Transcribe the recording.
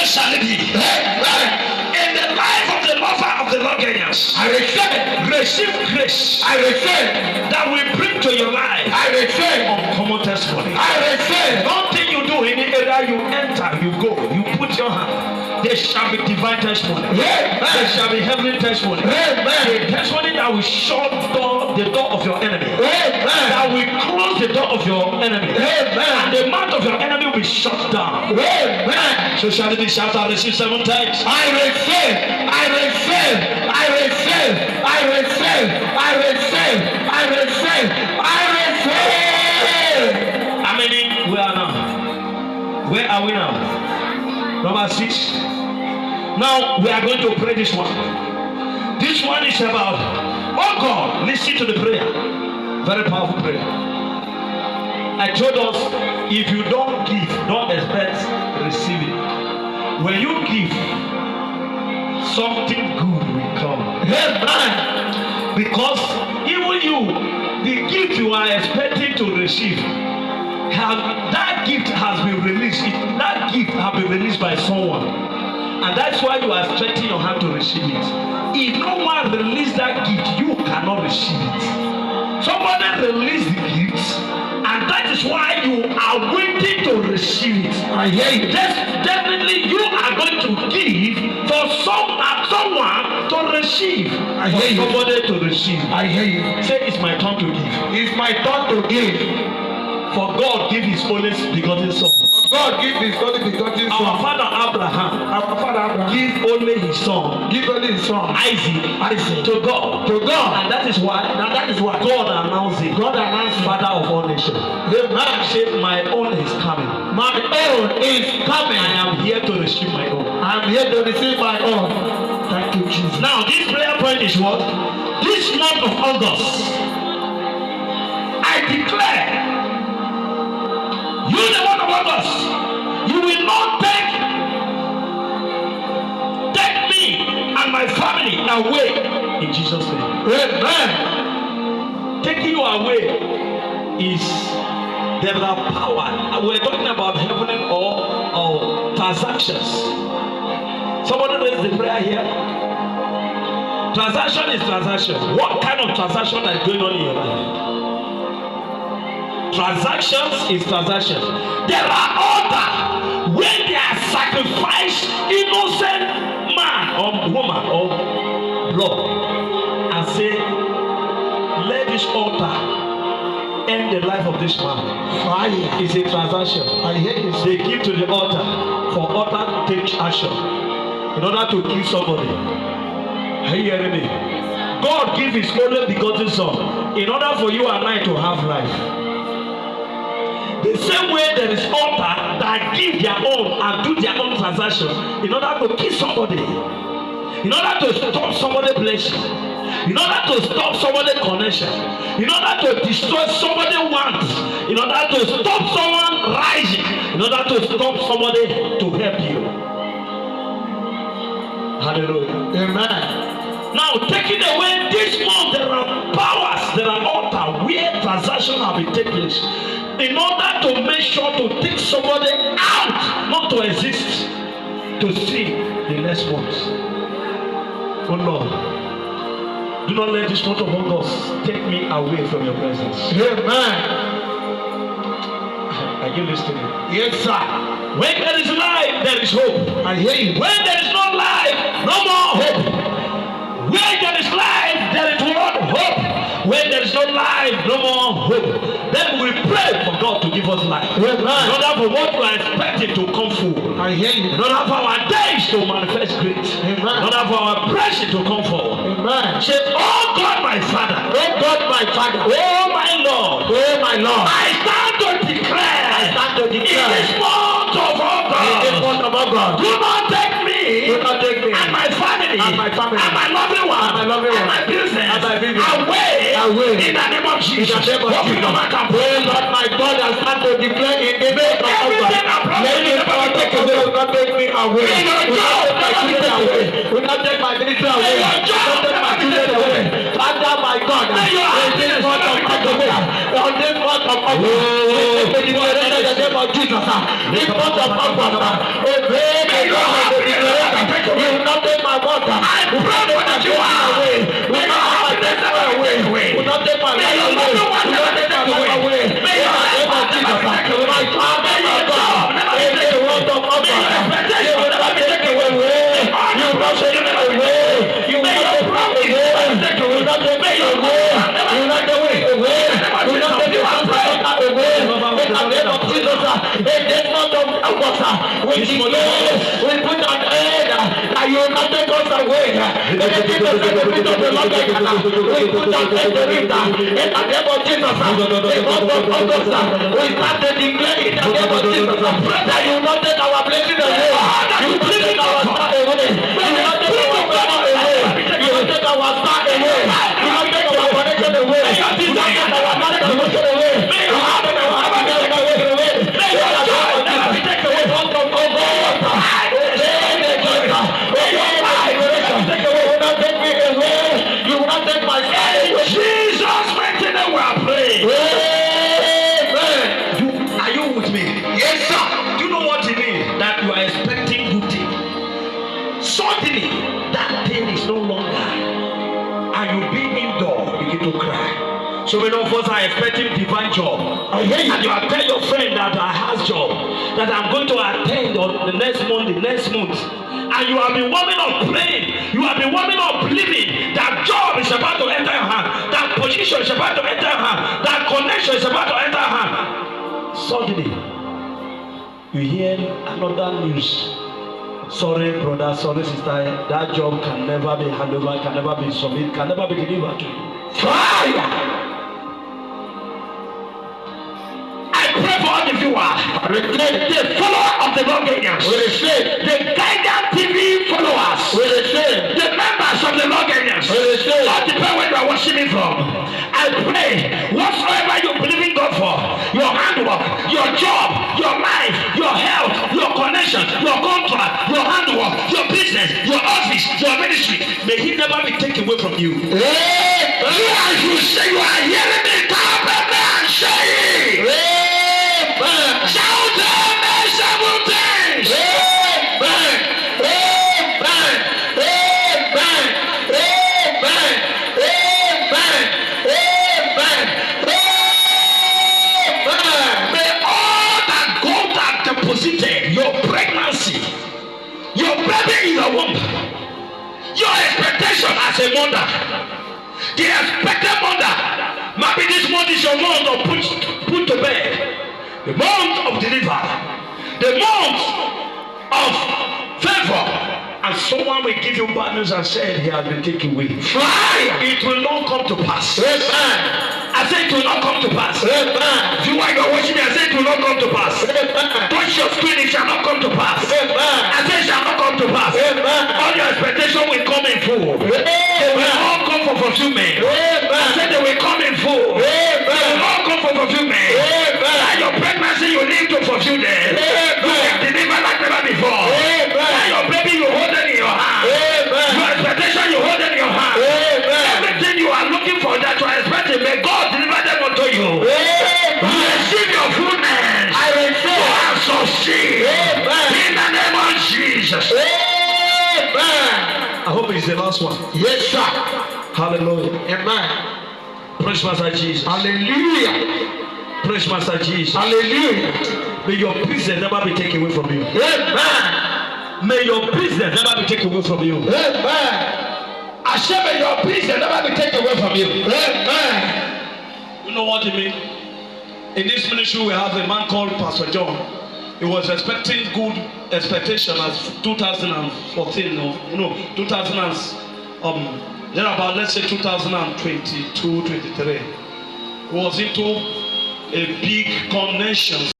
shall it be. In the life of the lover of the Logonians, I receive grace. I receive that will bring to your life. I receive uncommon testimony. I receive nothing you do in the area you enter, you go, you put your hand. There shall be divine testimony. Amen. There shall be heavenly testimony. Amen. A testimony that will shut the door of your enemy. Amen. That will close the door of your enemy. Amen. And the mouth of your enemy will be shut down. Amen. So shall it be shouted and received 7 times. I receive. I receive. I receive. I receive. I receive. I receive. I receive. How many we are now? Where are we now? Number 6. Now we are going to pray this one. This one is about, oh God, listen to the prayer. Very powerful prayer. I told us, if you don't give, don't expect receiving. When you give, something good will come. Amen. Because even you, the gift you are expecting to receive, that gift has been released. That gift has been released by someone, and that's why you are stretching your hand to receive it. If no one release that gift, you cannot receive it. Somebody release the gift, and that is why you are waiting to receive it. I hear you. Definitely, you are going to give for someone to receive. I hear you. Somebody to receive. I hear you. Say, it's my turn to give. It's my turn to give. For God give his only begotten son. God give his only begotten son. Our father Abraham give only his son. Give only his son. Isaac to God. And that is why God announced it. Father of all nations. The man said, my own is coming. My own is coming. I am here to receive my own. I am here to receive my own. Thank you, Jesus. Now this prayer point is what? This month of August, I declare, you the one of August, you will not take me and my family away in Jesus' name. Amen. Taking you away is there are power. We're talking about heaven or transactions. Somebody raise the prayer here. Transaction is transaction. What kind of transaction is going on in your life? Transactions is transactions. There are orders when they are sacrificed innocent man or woman or blood and say, let this altar end the life of this man. Fire is a transaction. I hear you. They give to the altar for altar to take action in order to kill somebody. Are you hearing me? God give his only begotten son in order for you and I to have life. The same way there is altar that give their own and do their own transaction in order to kill somebody, in order to stop somebody's blessing, in order to stop somebody's connection, in order to destroy somebody's wants, in order to stop someone rising, in order to stop somebody to help you. Hallelujah. Amen. Now taking away this month, there are powers, there are altars where transactions have been taking place. In order to make sure to take somebody out, not to exist, to see the next month. Oh Lord, do not let this month of August take me away from your presence. Amen. Are you listening? Yes, sir. When there is life, there is hope. I hear you. When there is no life, no more hope. Where there is life, there is what? Hope. When there is no life, no more hope. Then we pray for God to give us life. Amen. In order for what we are expecting to come forward. I hear you. In order for our days to manifest great. Amen. In order for our blessing to come forward. Amen. Say, oh God, my Father. Oh God, my Father. Oh my Lord. Oh my Lord. I stand to declare. In this month of August. In this month of August. Do not take me. Do not take me. And my family. And my family. And my lovely one. And my lovely one. And my business. And my business. Away. In the name of Jesus. In the name of Jesus. Oh Lord, my God, I stand to declare in the name of August. Let me not take away. Do not take me away. Do not take my children away. Do not take my ministry away. Do not take my children away. Father, my God, in this month of August. On this month of August. declaration in the name of Jesus. In front of purpose. Obey the law of the declaration. You will not take my water. You will not take my children away. You will not take my destiny away. You will not take my life away. You will not take my life away. In the name of Jesus. My Father, my God. In the word of purpose. You will not take it away. You will not take it away. You will not take it away. You will not take it away. You will not take it away. You will not take it away. In the name of Jesus. In this month of August, we declare, we put an end that you will not take us away. Anything that the spirit of the Lord can we put an end to it. In the name of Jesus. In the month of August, we start to declare in the name of Jesus that you will not take our blessing away. You will not take our star away. You will not take our power away. You will take our star away. You will not take our connection away. You will not take our marriage connection away. You will not take our happiness away. Suddenly, that thing is no longer, and you be indoor, begin to cry. So many of us are expecting divine job, and you are telling your friend that I have job, that I'm going to attend on the next month, and you have been warming up praying, you have been warming up believing that job is about to enter your hand, that position is about to enter your hand, that connection is about to enter your hand. Suddenly, you hear another news. Sorry, brother, sorry, sister, that job can never be handed over, can never be submitted, can never be delivered to you. Fire! I pray for all the viewers, the follower of the Logonians, the Guidance TV followers, the members of the Logonians, all the people where you are worshiping from. I pray, whatsoever you believe in God for, your handwork, your job, your life, your health, your connection, your contract, your handwork, your business, your office, your ministry, may he never be taken away from you. As you say, you are hearing me, come and say it. Shout amen 7 times. Your pregnancy, your baby in your womb, your expectation as a mother, the expected mother, maybe this month is your month of put to bed, the month of deliver, the month of favor, and someone will give you bad news and say he has been taken away. Fire! It will not come to pass. I said it will not come to pass. If you are watching me, I said it will not come to pass. Touch your screen, it shall not come to pass. I said it shall not come to pass. All your expectation will come in full. They will all come for fulfillment. I said they will come in full. They will all come for fulfillment. That your pregnancy you need to fulfill them. You will deliver like never before. That your baby you hold it in your hand. Your expectation you hold it in your hand. Everything you are looking for that you are expecting, may God deliver them unto you. Receive your fullness. I receive. You are succeed. In the name of Jesus. I hope it's the last one. Yes, sir. Hallelujah. Amen. Praise Master Jesus. Hallelujah. Praise Master Jesus. Hallelujah. May your business never be taken away from you. Amen. May your business never be taken away from you. Amen. I say may your business never be taken away from you. Amen. You know what it means? In this ministry we have a man called Pastor John. He was expecting good expectation as 2014, then about let's say 2022, 23. He was into a big convention.